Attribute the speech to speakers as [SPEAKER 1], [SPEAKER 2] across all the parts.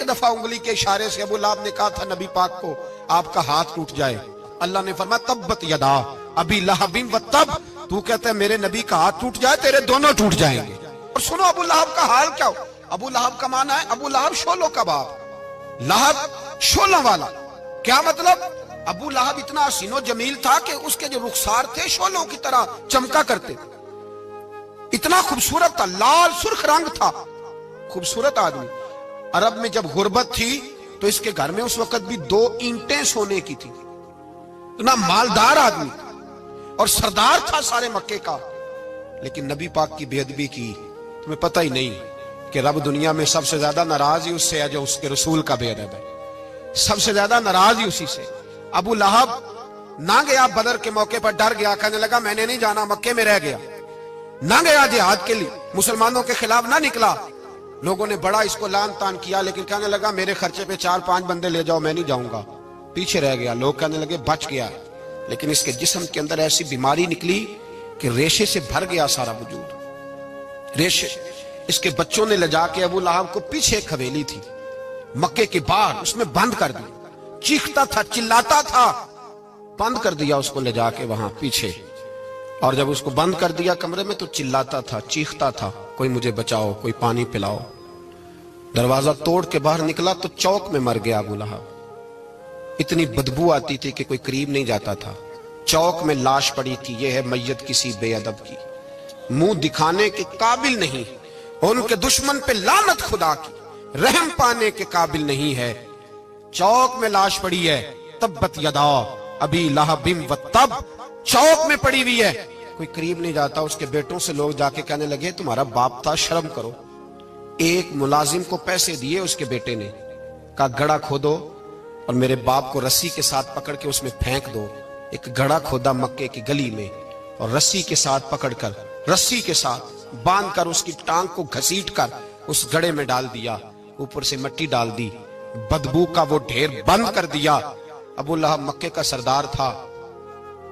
[SPEAKER 1] ایک دفعہ انگلی کے اشارے سے ابو لہب نے کہا تھا نبی پاک کو آپ کا ہاتھ ٹوٹ جائے، اللہ نے فرمایا تبت یدا ابی لہب و تب، تو کہتا ہے میرے نبی کا ہاتھ ٹوٹ جائے تیرے دونوں ٹوٹ جائیں گے۔ اور سنو ابو لہب کا حال کیا ہو۔ ابو لہب کا معنی ہے ابو لہب شولوں کا باپ، لہب شولوں والا۔ کیا مطلب؟ ابو لہب اتنا حسین و جمیل تھا کہ اس کے جو رخسار تھے شولوں کی طرح چمکا کرتے، اتنا خوبصورت تھا، لال سرخ رنگ تھا، خوبصورت آدمی۔ عرب میں جب غربت تھی تو اس کے گھر میں اس وقت بھی 2 اینٹیں سونے کی تھی، اتنا مالدار آدمی اور سردار تھا سارے مکے کا۔ لیکن نبی پاک کی بے ادبی کی، تمہیں پتہ ہی نہیں کہ رب دنیا میں سب سے زیادہ ناراض ہی اس سے ہے جو اس کے رسول کا بے ادب ہے، سب سے زیادہ ناراض ہی اسی سے۔ ابو لہب نہ گیا بدر کے موقع پر، ڈر گیا، کہنے لگا میں نے نہیں جانا، مکے میں رہ گیا، نہ گیا جہاد کے لیے، مسلمانوں کے خلاف نہ نکلا۔ لوگوں نے بڑا اس کو لان تان کیا، لیکن کہنے لگا میرے خرچے پہ 4-5 بندے لے جاؤ، میں نہیں جاؤں گا، پیچھے رہ گیا۔ لوگ کہنے لگے بچ گیا، لیکن اس کے جسم کے اندر ایسی بیماری نکلی کہ ریشے سے بھر گیا سارا وجود، ریشے۔ اس کے بچوں نے لے جا کے ابو لہب کو پیچھے ایک حویلی تھی مکے کے باہر، اس میں بند کر دیا، چیختا تھا، چلاتا تھا، بند کر دیا اس کو لے جا کے وہاں پیچھے۔ اور جب اس کو بند کر دیا کمرے میں تو چلاتا تھا، چیختا تھا، کوئی مجھے بچاؤ، کوئی پانی پلاؤ۔ دروازہ توڑ کے باہر نکلا تو چوک میں مر گیا ابو لہب، اتنی بدبو آتی تھی کہ کوئی قریب نہیں جاتا تھا۔ چوک میں لاش پڑی تھی، یہ ہے میت کسی بے ادب کی، منہ دکھانے کے قابل نہیں، ان کے دشمن پہ لعنت خدا کی، رحم پانے کے قابل نہیں ہے۔ چوک میں لاش پڑی ہے، تبت یدا ابی لہب و تب، چوک میں پڑی ہوئی ہے، کوئی قریب نہیں جاتا۔ اس کے بیٹوں سے لوگ جا کے کہنے لگے تمہارا باپ تھا، شرم کرو۔ ایک ملازم کو پیسے دیے اس کے بیٹے نے، کہا گڑھا کھودو اور میرے باپ کو رسی کے ساتھ پکڑ کے اس میں پھینک دو۔ ایک گڑھا کھودا مکے کی گلی میں اور رسی کے ساتھ پکڑ کر، رسی کے ساتھ باندھ کر اس کی ٹانگ کو گھسیٹ کر اس گڑھے میں ڈال دیا، اوپر سے مٹی ڈال دی، بدبو کا وہ ڈھیر بند کر دیا۔ ابو لہب مکے کا سردار تھا،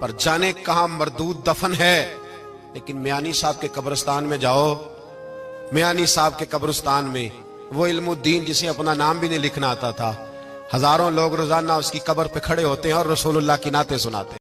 [SPEAKER 1] پر جانے کہاں مردود دفن ہے۔ لیکن میانی صاحب کے قبرستان میں جاؤ، میانی صاحب کے قبرستان میں وہ علم الدین جسے اپنا نام بھی نہیں لکھنا آتا تھا، ہزاروں لوگ روزانہ اس کی قبر پہ کھڑے ہوتے ہیں اور رسول اللہ کی نعتیں سناتے ہیں۔